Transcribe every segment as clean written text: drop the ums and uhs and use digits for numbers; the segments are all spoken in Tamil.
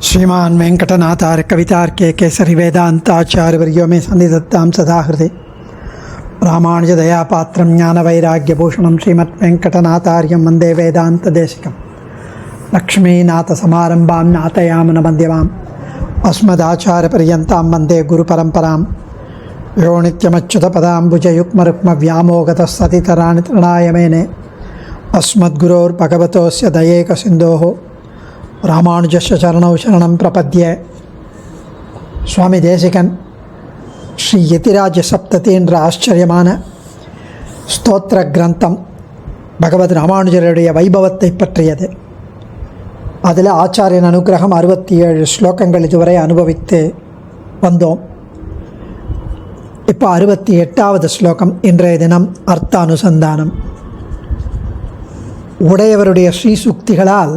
श्रीमान वेंकटनाथार्य कवितार्के केसरी वेदांताचार्यवर्यो मे सन्निधत्तां सदा हृदे रामानुजदयापात्रं ज्ञानवैराग्यभूषणं श्रीमद्वेंकटनाथार्यं वन्दे वेदान्तदेशिकं लक्ष्मीनाथसमारम्भां नाथयामुनमध्यमाम् अस्मदाचार्यपर्यन्तां वन्दे गुरुपरम्परां यो नित्यमच्युतपदाम्बुजयुग्मरुक्मव्यामोगतस्ततितराणि तृणाय मेने अस्मद्गुरोर्भगवतोऽस्य दयैकसिन्धोः रामानुजस्य चरणौ शरणं प्रपद्ये. சுவாமி தேசிகன் ஸ்ரீ யதிராஜ சப்ததி என்ற ஆச்சரியமான ஸ்தோத்திர கிரந்தம் பகவத் ராமானுஜருடைய வைபவத்தை பற்றியது. அதில் ஆச்சாரியன் அனுகிரகம் 67 ஸ்லோகங்கள் இதுவரை அனுபவித்து வந்தோம். இப்போ 68வது ஸ்லோகம், இன்றைய தினம் அர்த்த அனுசந்தானம். உடையவருடைய ஸ்ரீசுக்திகளால்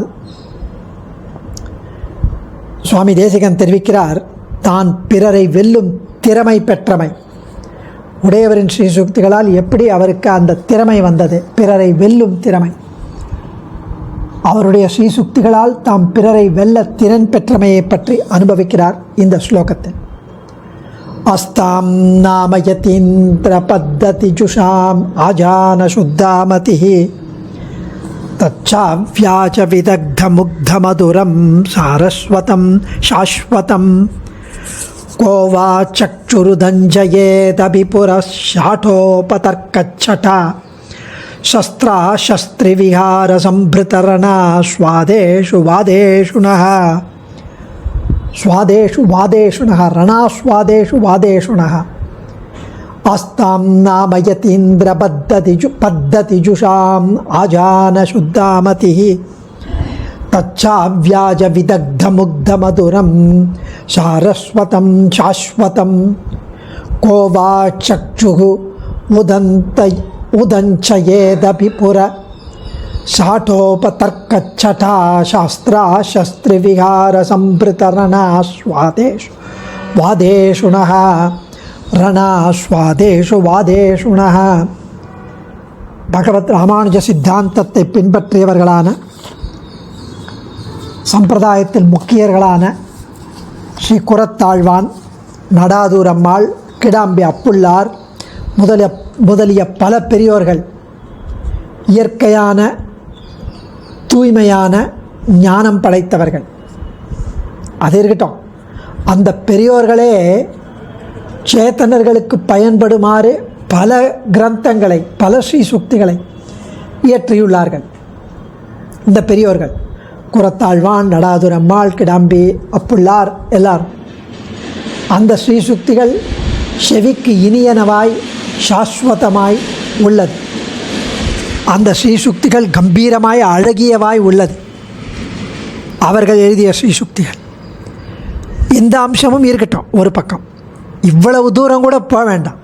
சுவாமி தேசிகன் தெரிவிக்கிறார், தான் பிறரை வெல்லும் திறமை பெற்றமை. உடையவரின் ஸ்ரீசுக்திகளால் எப்படி அவருக்கு அந்த திறமை வந்தது, பிறரை வெல்லும் திறமை. அவருடைய ஸ்ரீசுக்திகளால் தாம் பிறரை வெல்ல திறன் பெற்றமையை பற்றி அனுபவிக்கிறார் இந்த ஸ்லோகத்தில். அஸ்தாம் நாமயதீந்திர பத்ததி ஜுஷாம் ஆஜான சுத்தாமதிஹி தச்சாவ்யாச விதக்தமுக்தமதுரம் சாரஸ்வதம் சாஸ்வதம் கோவா சக்ஷுருதஞ்சயேதபிபுரஷாட்டோபதர்க்கச்சடா சஸ்திரா சஸ்திரிவிஹார சம்பிருதரணா ஸ்வாதேஷு வாதேஷுணः ஸ்வாதேஷு வாதேஷுணः ரணாஸ்வாதேஷு வாதேஷுணः. அஸ்தாம் நாமயதீந்திர பத்ததி ஜுஷாம் ஆஜான சுத்தாமதிஹி தச்சாவ்யாஜ விதக்தமுக்தமதுரம் சாரஸ்வதம் சாஸ்வதம் கோவா சக்ஷுஹு உதஞ்சயேதபிபுர ஷாட்டோபதர்க்கச்சடா சாஸ்திரா சஸ்திரிவிஹார சம்பிருதரணா ஸ்வாதேஷு வாதேஷுணः ரணாஸ்வாதேஷு வாதேஷுணः. பகவத் ராமானுஜ சித்தாந்தத்தை பின்பற்றியவர்களான, சம்பிரதாயத்தில் முக்கியர்களான ஸ்ரீ குரத்தாழ்வான், நடாதூர் அம்மாள், கிடாம்பி அப்புள்ளார் முதலிய பல பெரியோர்கள் இயற்கையான தூய்மையான ஞானம் படைத்தவர்கள். அது இருக்கட்டும், அந்த பெரியோர்களே சேத்தனர்களுக்கு பயன்படுமாறு பல கிரந்தங்களை, பல ஸ்ரீசுக்திகளை இயற்றியுள்ளார்கள். இந்த பெரியோர்கள் குரத்தாழ்வான், நடாதுர் அம்மாள், கிடாம்பி அப்புள்ளார் எல்லாரும். அந்த ஸ்ரீசுக்திகள் செவிக்கு இனியனவாய் சாஸ்வதமாய் உள்ளது. அந்த ஸ்ரீசுக்திகள் கம்பீரமாய் அழகியவாய் உள்ளது. அவர்கள் எழுதிய ஸ்ரீசுக்திகள். இந்த அம்சமும் இருக்கட்டும் ஒரு பக்கம், இவ்வளவு தூரம் கூட போக வேண்டாம்.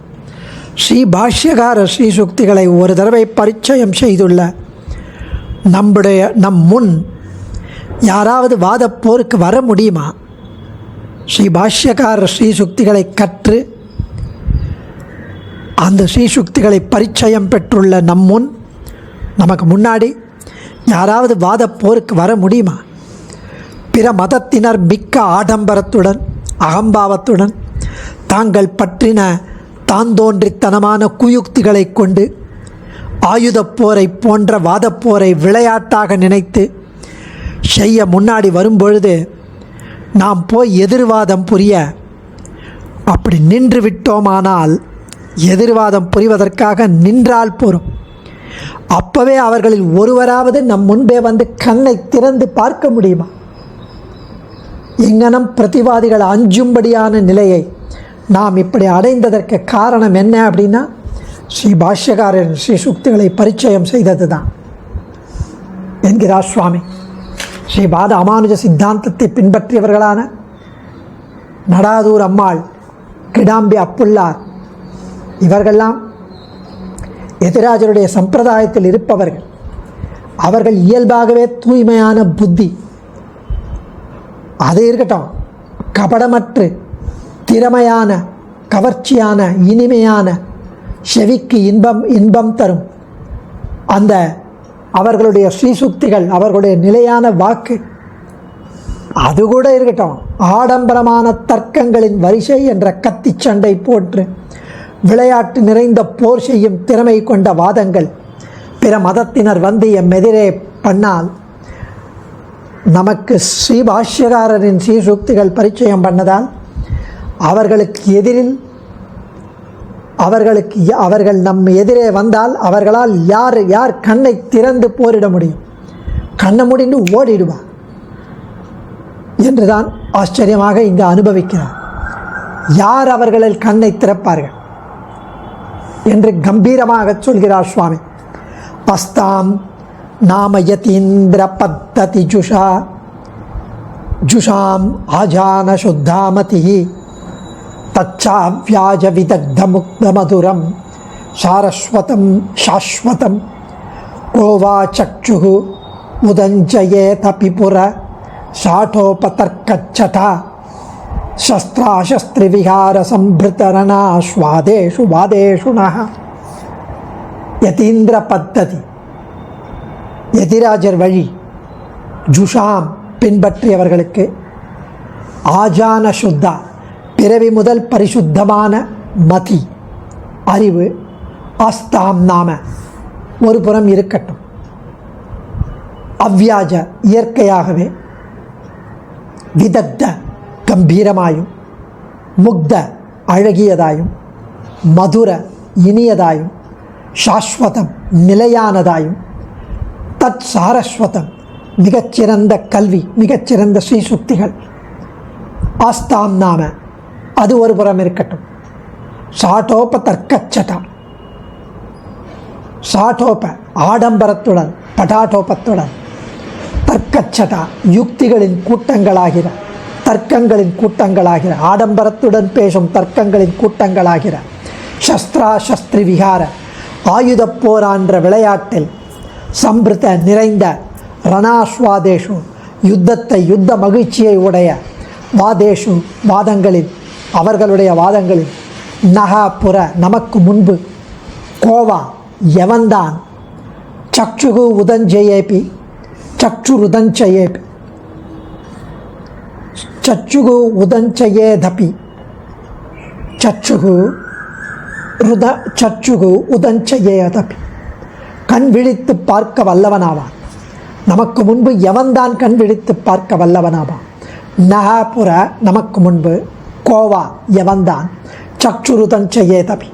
ஸ்ரீ பாஷ்யகார ஸ்ரீசுக்திகளை ஒரு தடவை பரிச்சயம் செய்துள்ள நம் முன் யாராவது வாதப்போருக்கு வர முடியுமா? ஸ்ரீ பாஷ்யகார ஸ்ரீசுக்திகளை கற்று அந்த ஸ்ரீசுக்திகளை பரிச்சயம் பெற்றுள்ள நம் முன், நமக்கு முன்னாடி யாராவது வாதப்போருக்கு வர முடியுமா? பிற மதத்தினர் மிக்க ஆடம்பரத்துடன் அகம்பாவத்துடன் தாங்கள் பற்றின தாந்தோன்றித்தனமான குயுக்திகளை கொண்டு ஆயுதப் போரை போன்ற வாதப்போரை விளையாட்டாக நினைத்து செய்ய முன்னாடி வரும்பொழுது நாம் போய் எதிர்வாதம் புரிய அப்படி நின்று விட்டோமானால், எதிர்வாதம் புரிவதற்காக நின்றால் போரும், அப்பவே அவர்களில் ஒருவராவது நம் முன்பே வந்து கண்ணை திறந்து பார்க்க முடியுமா? எங்கனம் பிரதிவாதிகள் அஞ்சும்படியான நிலையை நாம் இப்படி அடைந்ததற்கு காரணம் என்ன அப்படின்னா, ஸ்ரீ பாஷ்யகாரன் ஸ்ரீசுக்திகளை பரிச்சயம் செய்தது தான் என்கிறார் சுவாமி. ஸ்ரீ பாத ராமானுஜ சித்தாந்தத்தை பின்பற்றியவர்களான நடாதூர் அம்மாள், கிடாம்பி அப்புள்ளார் இவர்களெல்லாம் யதிராஜருடைய சம்பிரதாயத்தில் இருப்பவர்கள். அவர்கள் இயல்பாகவே தூய்மையான புத்தி. அது இருக்கட்டும், கபடமற்று திறமையான, கவர்ச்சியான, இனிமையான, செவிக்கு இன்பம் தரும் அந்த அவர்களுடைய ஸ்ரீசுக்திகள், அவர்களுடைய நிலையான வாக்கு அது கூட இருக்கட்டும், ஆடம்பரமான தர்க்கங்களின் வரிசை என்ற கத்தி சண்டை போன்று விளையாட்டு நிறைந்த போர் செய்யும் திறமை கொண்ட வாதங்கள் பிற மதத்தினர் வந்து எதிரே பண்ணால் நமக்கு ஸ்ரீபாஷ்யகாரரின் ஸ்ரீசுக்திகள் பரிச்சயம் பண்ணதால் அவர்கள் நம் எதிரே வந்தால் அவர்களால் யார் கண்ணை திறந்து போரிட முடியும்? கண்ணை முடிந்து ஓடிடுவார் என்றுதான் ஆச்சரியமாக இங்கு அனுபவிக்கிறார். யார் அவர்களில் கண்ணை திறப்பார்கள் என்று கம்பீரமாக சொல்கிறார் சுவாமி. அஸ்தாம் நாம யதீந்திர பத்ததி ஜுஷாம் ஆஜான சுத்தாமதி தச்சாவ்யாஜ விதக்த முக்த மதுரம் சாரஸ்வதம் சாஸ்வதம் கோவா சக்ஷு உதஞ்சயேத பிபுர சாட்டோபதர்க்கச்சடா சஸ்திராசஸ்திரி விஹார சம்பிருத்தரணா ஸ்வாதேஷு வாதேஷுணः. யதீந்திர பத்ததி, யதிராஜர் வழி, ஜுஷாம் பின்பற்றியவர்களுக்கு, ஆஜான சுத்தா பிறவி முதல் பரிசுத்தமான மதி அறிவு, ஆஸ்தாம் நாம ஒரு புறம் இருக்கட்டும், அவ்வியாஜ இயற்கையாகவே, விதக்த கம்பீரமாயும், முக்த அழகியதாயும், மதுர இனியதாயும், சாஸ்வதம் நிலையானதாயும், தத் சாரஸ்வதம் மிகச்சிறந்த கல்வி, மிகச்சிறந்த ஸ்ரீசுக்திகள், ஆஸ்தாம் நாம அது ஒரு புறம் இருக்கட்டும், சாட்டோப தர்க்கச்சட்டா சாட்டோப ஆடம்பரத்துடன் பட்டாட்டோபத்துடன், தர்க்கச்சட்டா யுக்திகளின் கூட்டங்களாகிற, தர்க்கங்களின் கூட்டங்களாகிற, ஆடம்பரத்துடன் பேசும் தர்க்கங்களின் கூட்டங்களாகிற, சஸ்திரா சஸ்திரி விகார ஆயுத போரான்ற விளையாட்டில் சம்பிருத்த நிறைந்த ரணாஸ்வாதேஷு யுத்தத்தை யுத்த மகிழ்ச்சியை உடைய வாதேஷு வாதங்களில், அவர்களுடைய வாதங்களில், நகாபுர நமக்கு முன்பு, கோவா எவன்தான், சக்ஷுகு உதஞ்சயேபி சக்ஷுருதஞ்சயேபி சச்சுகு உதஞ்சயேதபி சச்சுகு உதஞ்சயேதபி கண் விழித்து பார்க்க வல்லவனாவான். நமக்கு முன்பு எவன்தான் கண் விழித்து பார்க்க வல்லவனாவான். நகாபுர நமக்கு முன்பு, கோவா எவன்தான், சக்ஷுருதஞ்சயேதபி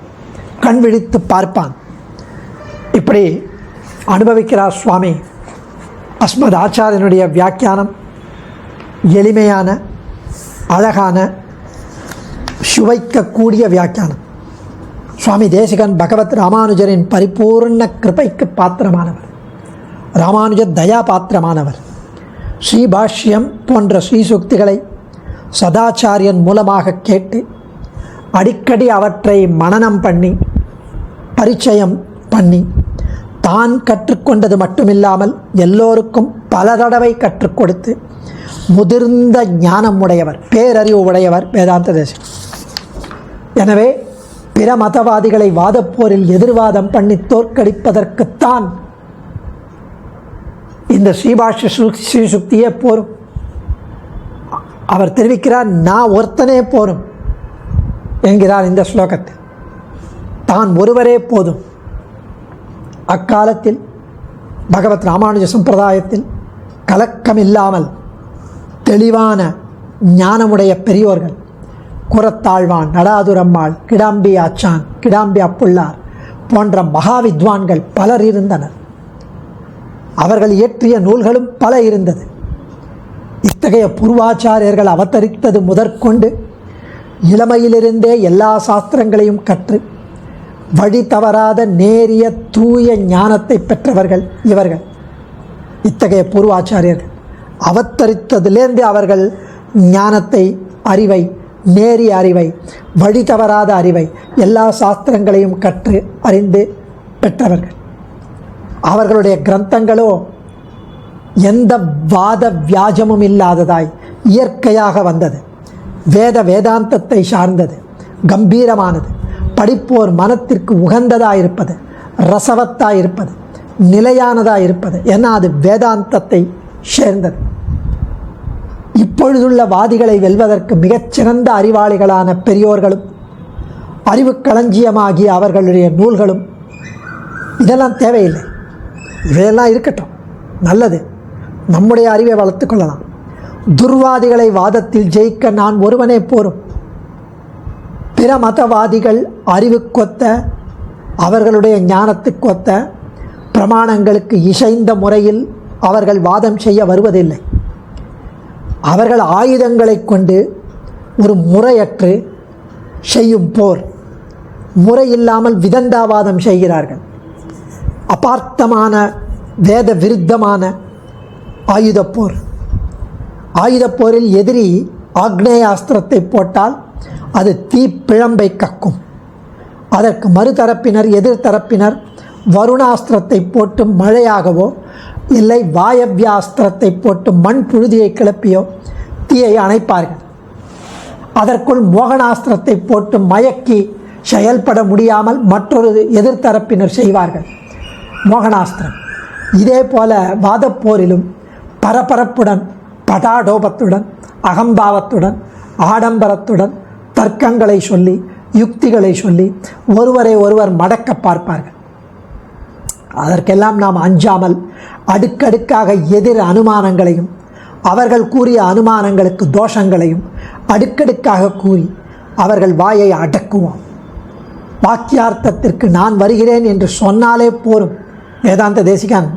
கண் விழித்து பார்ப்பான். இப்படி அனுபவிக்கிறார் சுவாமி. அஸ்மத் ஆச்சாரியனுடைய வியாக்கியானம் எளிமையான, அழகான, சுவைக்கக்கூடிய வியாக்கியானம். சுவாமி தேசிகன் பகவத் ராமானுஜரின் பரிபூர்ண கிருபைக்கு பாத்திரமானவர், ராமானுஜ தயா பாத்திரமானவர். ஸ்ரீபாஷ்யம் போன்ற ஸ்ரீசுக்திகளை சதாச்சாரியன் மூலமாக கேட்டு அடிக்கடி அவற்றை மனனம் பண்ணி பரிச்சயம் பண்ணி தான் கற்றுக்கொண்டது மட்டுமில்லாமல் எல்லோருக்கும் பல தடவை கற்றுக் கொடுத்து முதிர்ந்த ஞானம் உடையவர், பேரறிவு உடையவர் வேதாந்த தேசிகன். எனவே பிற மதவாதிகளை வாதப்போரில் எதிர்வாதம் பண்ணி தோற்கடிப்பதற்குத்தான் இந்த ஸ்ரீபாஷ்ய ஸ்ரீசுக்தியே போரும். அவர் தெரிவிக்கிறார், நான் ஒருத்தனே போரும் என்கிறார் இந்த ஸ்லோகத்தில். தான் ஒருவரே போதும். அக்காலத்தில் பகவத் ராமானுஜ சம்பிரதாயத்தில் கலக்கமில்லாமல் தெளிவான ஞானமுடைய பெரியோர்கள், குரத்தாழ்வான், நடாதுரம்மாள், கிடாம்பி ஆச்சான், கிடாம்பி அப்புள்ளார் போன்ற மகாவித்வான்கள் பலர் இருந்தனர். அவர்கள் இயற்றிய நூல்களும் பல இருந்தது. இத்தகைய பூர்வாச்சாரியர்கள் அவதரித்தது முதற்கொண்டு இளமையிலிருந்தே எல்லா சாஸ்திரங்களையும் கற்று வழி தவறாத நேரிய தூய ஞானத்தை பெற்றவர்கள் இவர்கள். இத்தகைய பூர்வாச்சாரியர்கள் அவதரித்ததிலேருந்து அவர்கள் ஞானத்தை, அறிவை, நேரிய அறிவை, வழி தவறாத அறிவை, எல்லா சாஸ்திரங்களையும் கற்று அறிந்து பெற்றவர்கள். அவர்களுடைய கிரந்தங்களோ எந்த வாத வியாஜமும் இல்லாததாய் இயற்கையாக வந்தது. வேதாந்தத்தை சார்ந்தது, கம்பீரமானது, படிப்போர் மனத்திற்கு உகந்ததாயிருப்பது, ரசவத்தாயிருப்பது, நிலையானதாயிருப்பது. ஏன்னா அது வேதாந்தத்தை சேர்ந்தது. இப்பொழுதுள்ள வாதிகளை வெல்வதற்கு மிகச்சிறந்த அறிவாளிகளான பெரியோர்களும் அறிவு களஞ்சியமாகிய அவர்களுடைய நூல்களும் இதெல்லாம் தேவையில்லை. இவையெல்லாம் இருக்கட்டும், நல்லது, நம்முடைய அறிவை வளர்த்து கொள்ளலாம். துர்வாதிகளை வாதத்தில் ஜெயிக்க நான் ஒருவனே போரும். பிற மதவாதிகள் அறிவுக்கொத்த, அவர்களுடைய ஞானத்துக்கொத்த பிரமாணங்களுக்கு இசைந்த முறையில் அவர்கள் வாதம் செய்ய வருவதில்லை. அவர்கள் ஆயுதங்களை கொண்டு ஒரு முறையற்று செய்யும் போர், முறையில்லாமல் விதண்டாவாதம் செய்கிறார்கள். அபார்த்தமான வேத விருத்தமான ஆயுதப்போர். ஆயுதப்போரில் எதிரி ஆக்னேயாஸ்திரத்தை போட்டால் அது தீப்பிழம்பை கக்கும். அதற்கு மறுதரப்பினர், எதிர்த்தரப்பினர் வருணாஸ்திரத்தை போட்டு மழையாகவோ இல்லை வாயவ்யாஸ்திரத்தை போட்டு மண் புழுதியை கிளப்பியோ தீயை அணைப்பார்கள். அதற்குள் மோகனாஸ்திரத்தை போட்டு மயக்கி செயல்பட முடியாமல் மற்றொரு எதிர்த்தரப்பினர் செய்வார்கள் மோகனாஸ்திரம். இதே போல வாதப்போரிலும் பரபரப்புடன், படாடோபத்துடன், அகம்பாவத்துடன், ஆடம்பரத்துடன் தர்க்கங்களை சொல்லி, யுக்திகளை சொல்லி ஒருவரை ஒருவர் மடக்க பார்ப்பார்கள். அதற்கெல்லாம் நாம் அஞ்சாமல் அடுக்கடுக்காக எதிர் அனுமானங்களையும் அவர்கள் கூறிய அனுமானங்களுக்கு தோஷங்களையும் அடுக்கடுக்காக கூறி அவர்கள் வாயை அடக்குவோம். வாக்கியார்த்தத்திற்கு நான் வருகிறேன் என்று சொன்னாலே போரும். வேதாந்த தேசிகன்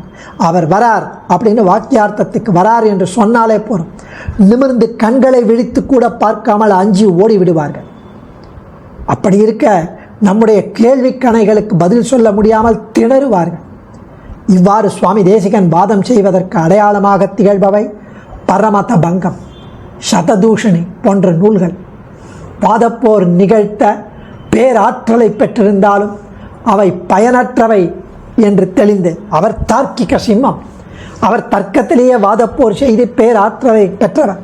அவர் வரார் அப்படின்னு வாக்கியார்த்தத்துக்கு வரார் என்று சொன்னாலே போரும். நிமிர்ந்து கண்களை விழித்து கூட பார்க்காமல் அஞ்சி ஓடி விடுவார்கள். அப்படி இருக்க நம்முடைய கேள்வி கணைகளுக்கு பதில் சொல்ல முடியாமல் திணறுவார்கள். இவ்வாறு சுவாமி தேசிகன் வாதம் செய்வதற்கு அடையாளமாக திகழ்பவை பரமத பங்கம், சததூஷணி போன்ற நூல்கள். வாதப்போர் நிகழ்த்த பேராற்றலை பெற்றிருந்தாலும் அவை பயனற்றவை என்று தெளிந்து, அவர் தார்க்கிக சிம்மம், அவர் தர்க்கத்திலேயே வாதப்போர் செய்து பேராற்றலை பெற்றவர்.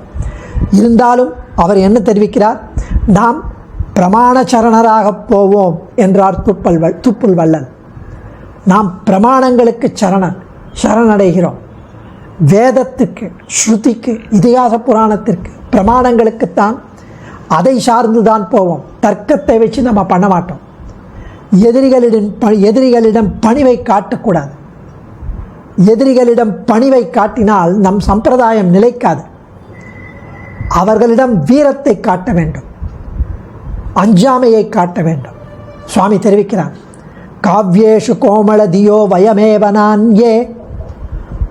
இருந்தாலும் அவர் என்ன தெரிவிக்கிறார்? நாம் பிரமாணச்சரணராக போவோம் என்றார் துப்புல் வள்ளல். நாம் பிரமாணங்களுக்கு சரணடைகிறோம். வேதத்துக்கு, ஸ்ருதிக்கு, இதிகாச புராணத்திற்கு, பிரமாணங்களுக்குத்தான், அதை சார்ந்துதான் போவோம். தர்க்கத்தை வச்சு நம்ம பண்ண மாட்டோம். எதிரிகளிடம் பணிவை காட்டக்கூடாது. எதிரிகளிடம் பணிவை காட்டினால் நம் சம்பிரதாயம் நிலைக்காது. அவர்களிடம் வீரத்தை காட்ட வேண்டும், அஞ்சாமையை காட்ட வேண்டும். சுவாமி தெரிவிக்கிறார், காவ்யேஷு கோமள தியோ வயமேவ நான்யே,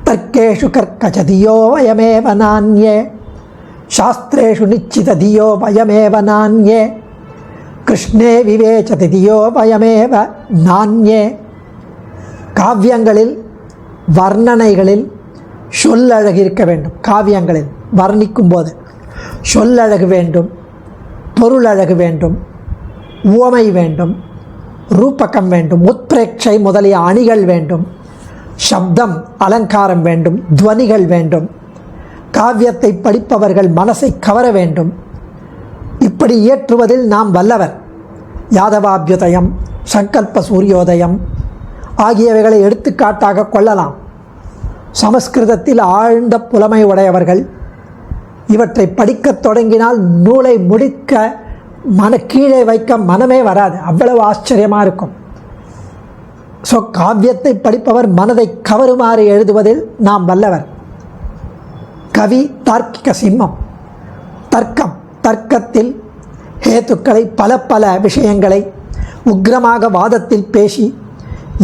தர்க்கேஷு கர்க்கச தியோ வயமேவ நான்யே, சாஸ்திரேஷு நிச்சித தியோ வயமேவ நான்யே, கிருஷ்ணே விவேச்சதி தியோ வயமேவ நான்யே. காவியங்களில், வர்ணனைகளில் சொல்லழகு இருக்க வேண்டும். காவியங்களில் வர்ணிக்கும் போது சொல்லழகு வேண்டும், பொருளழகு வேண்டும், உவமை வேண்டும், ரூபகம் வேண்டும், உத்பிரேட்சை முதலிய அணிகள் வேண்டும், சப்தம் அலங்காரம் வேண்டும், துவனிகள் வேண்டும். காவியத்தை படிப்பவர்கள் மனசை கவர வேண்டும். இப்படி இயற்றுவதில் நாம் வல்லவர். யாதவாபியுதயம், சங்கல்ப சூரியோதயம் ஆகியவைகளை எடுத்துக்காட்டாக கொள்ளலாம். சமஸ்கிருதத்தில் ஆழ்ந்த புலமை உடையவர்கள். இவற்றை படிக்கத் தொடங்கினால் நூலை முடிக்க கீழே வைக்க மனமே வராது, அவ்வளவு ஆச்சரியமாக இருக்கும். ஸோ காவியத்தை படிப்பவர் மனதை கவருமாறு எழுதுவதில் நாம் வல்லவர். கவி தார்க்கிக சிம்மம். தர்க்கத்தில் ஹேத்துக்களை, பல விஷயங்களை உக்கிரமாக வாதத்தில் பேசி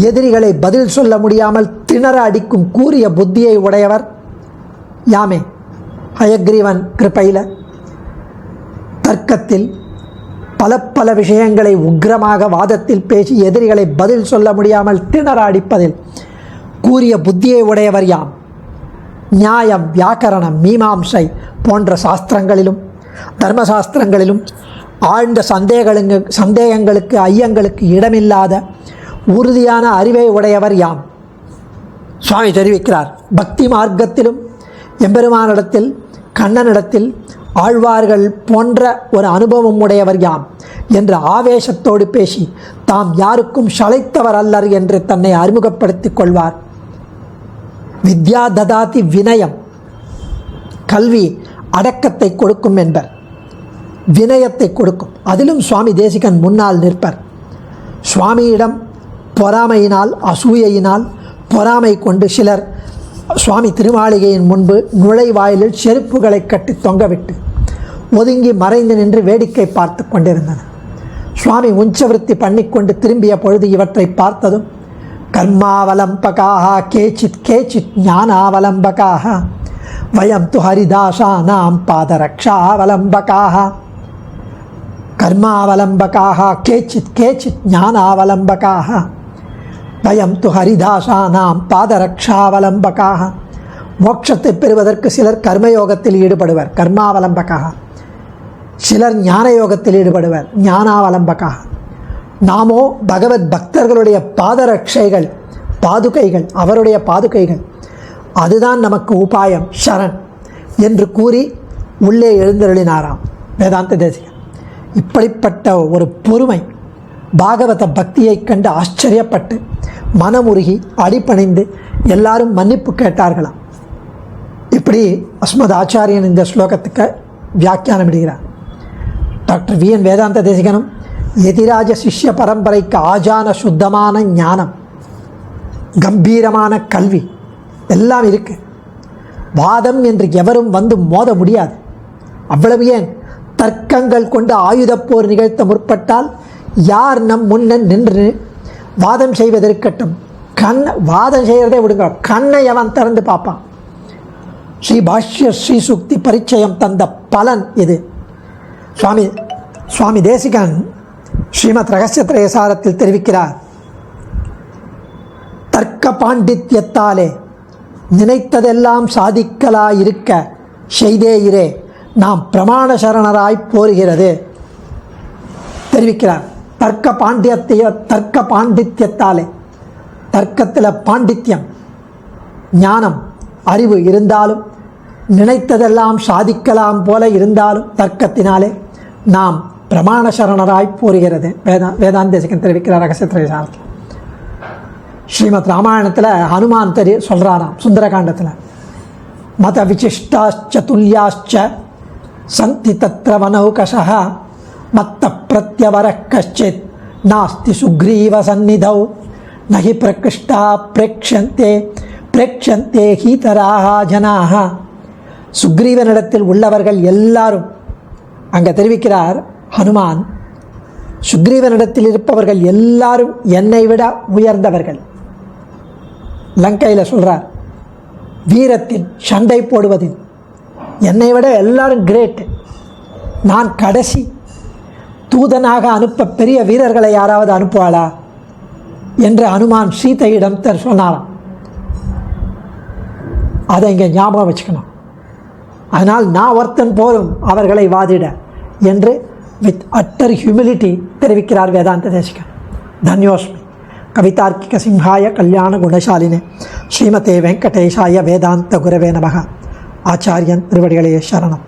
எதிரிகளை பதில் சொல்ல முடியாமல் திணற அடிக்கும் கூரிய புத்தியை உடையவர் யாமே. ஹயக்ரீவன் கிருபையில் தர்க்கத்தில் பல விஷயங்களை உக்கிரமாக வாதத்தில் பேசி எதிரிகளை பதில் சொல்ல முடியாமல் திணற அடிப்பதில் கூரிய புத்தியை உடையவர் யாம். நியாயம், வியாக்கரணம், மீமாம்சை போன்ற சாஸ்திரங்களிலும் தர்மசாஸ்திரங்களிலும் ஆழ்ந்த சந்தேகங்களுக்கு, ஐயங்களுக்கு இடமில்லாத உறுதியான அறிவை உடையவர் யாம். சுவாமி தெரிவிக்கிறார், பக்தி மார்க்கத்திலும் எம்பெருமானிடத்தில், கண்ணனிடத்தில் ஆழ்வார்கள் போன்ற ஒரு அனுபவம் உடையவர் யாம் என்று ஆவேசத்தோடு பேசி தாம் யாருக்கும் சளைத்தவர் அல்லர் என்று தன்னை அறிமுகப்படுத்திக் கொள்வார். வித்யா ததாதி வினயம். கல்வி அடக்கத்தை கொடுக்கும் என்பர், வினயத்தை கொடுக்கும். அதிலும் சுவாமி தேசிகன் முன்னால் நிற்பர். சுவாமியிடம் பொறாமையினால், அசூயையினால் பொறாமை கொண்டு சிலர் சுவாமி திருமாளிகையின் முன்பு நுழைவாயிலில் செருப்புகளை கட்டி தொங்கவிட்டு ஒதுங்கி மறைந்து நின்று வேடிக்கை பார்த்து கொண்டிருந்தனர். சுவாமி உஞ்சவிருத்தி பண்ணிக்கொண்டு திரும்பிய பொழுது இவற்றை பார்த்ததும் கர்மாவலம்பகாக கேச்சித் கேச்சித் ஞானாவலம்பகாக வயம் து ஹரிதாசானாம் பாதரக்ஷாவலம்பகாக கர்மாவலம்பகாக கேச்சித் கேச்சித் ஞானாவலம்பகாக வயம் து ஹரிதாசானாம் பாதரக்ஷாவலம்பகாக. மோட்சத்தை பெறுவதற்கு சிலர் கர்மயோகத்தில் ஈடுபடுவர், கர்மாவலம்பகாக. சிலர் ஞான யோகத்தில் ஈடுபடுவர், ஞானாவலம்பகாக. நாமோ பகவத் பக்தர்களுடைய பாதரட்சைகள், பாதுகைகள், அவருடைய பாதுகைகள், அதுதான் நமக்கு உபாயம், சரண் என்று கூறி உள்ளே எழுந்தருளினாராம் வேதாந்த தேசிகன். இப்படிப்பட்ட ஒரு பொறுமை, பாகவத பக்தியை கண்டு ஆச்சரியப்பட்டு மனமுருகி அடிபணிந்து எல்லாரும் மன்னிப்பு கேட்டார்களாம். இப்படி அஸ்மத் ஆச்சாரியன் இந்த ஸ்லோகத்துக்கு வியாக்கியானம் இடுகிறார். டாக்டர் வி.என். வேதாந்த தேசிகனும் எதிராஜ சிஷ்ய பரம்பரைக்கு ஆஜான சுத்தமான ஞானம், கம்பீரமான கல்வி எல்லாம் இருக்கு. வாதம் என்று எவரும் வந்து மோத முடியாது. அவ்வளவு ஏன், தர்க்கங்கள் கொண்டு ஆயுதப் போர் நிகழ்த்த முற்பட்டால் யார் நம் முன்ன நின்று வாதம் செய்வதற்கட்டும். வாதம் செய்கிறதே விடுங்க, கண்ணை அவன் திறந்து பார்ப்பான். ஸ்ரீ பாஷ்ய ஸ்ரீ சுக்தி பரிச்சயம் தந்த பலன் இது. சுவாமி தேசிகன் ஸ்ரீமத் ரகசியத்ரயசாரத்தில் தெரிவிக்கிறார், தர்க்க பாண்டித்யத்தாலே நினைத்ததெல்லாம் சாதிக்கலாயிருக்க செய்தேயிரே நாம் பிரமாண சரணராய் போருகிறது தெரிவிக்கிறார். தர்க்க பாண்டித்யத்தாலே, தர்க்கத்தில் பாண்டித்யம், ஞானம், அறிவு இருந்தாலும், நினைத்ததெல்லாம் சாதிக்கலாம் போல இருந்தாலும் தர்க்கத்தினாலே நாம் பிரமாண சரணராய் போருகிறது வேதாந்த தேசிகன் தெரிவிக்கிறார் ரகசியத்ரயசாரத்தில். ஸ்ரீமத் ராமாயணத்தில் ஹனுமான் சொல்கிறாராம் சுந்தரகாண்டத்தில், மத விசிஷ்டாச்ச துல்யாச்ச சந்தி தத்ர வனௌகஷः மத்த பிரத்யவர கஷ்சித் நாஸ்தி சுக்ரீவ சந்நிதௌ நஹி பிரகிருஷ்டா பிரேக்ஷந்தே ஹீதராக ஜனாக. சுக்ரீவனிடத்தில் உள்ளவர்கள் எல்லாரும், அங்கே தெரிவிக்கிறார் ஹனுமான், சுக்ரீவனிடத்தில் இருப்பவர்கள் எல்லாரும் என்னை விட உயர்ந்தவர்கள். லங்கையில் சொல்கிறார், வீரத்தில் சண்டை போடுவதில் என்னை விட எல்லாரும் கிரேட், நான் கடைசி. தூதனாக அனுப்ப பெரிய வீரர்களை யாராவது அனுப்புவாளா என்று ஹனுமான் சீதையிடம் சொன்னாராம். அதை இங்கே ஞாபகம் வச்சுக்கணும். அதனால் நான் ஒருத்தன் போரும் அவர்களை வாதிட என்று வித் அட்டர் ஹியூமிலிட்டி தெரிவிக்கிறார் வேதாந்த தேசிகன். தன்யோஸ்மி. கவிதார்க்கிக சிம்ஹாய கல்யாண குணசாலினே ஸ்ரீமதே வெங்கடேஷாய வேதாந்த குரவே நமக. ஆச்சாரியன் திருவடிகளே சரணம்.